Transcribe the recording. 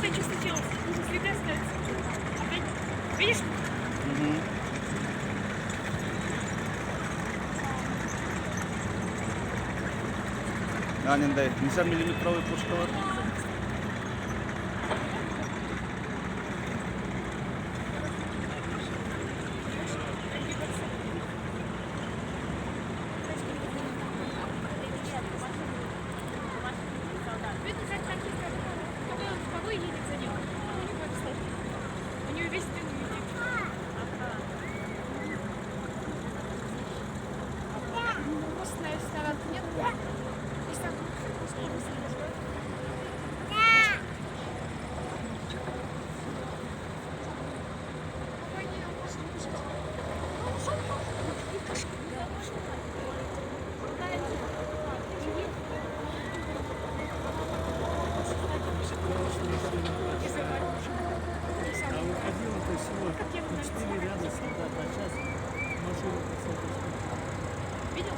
чистое чистотело. Следы остаются. Опять. Видишь? Угу. Ganyan day. Minsan milimetrowy puszkowy. Видно, как такие, когда он в погой едет за ним. У него высоко. У него весь дым видит. Просто на сторонке нет. Есть так,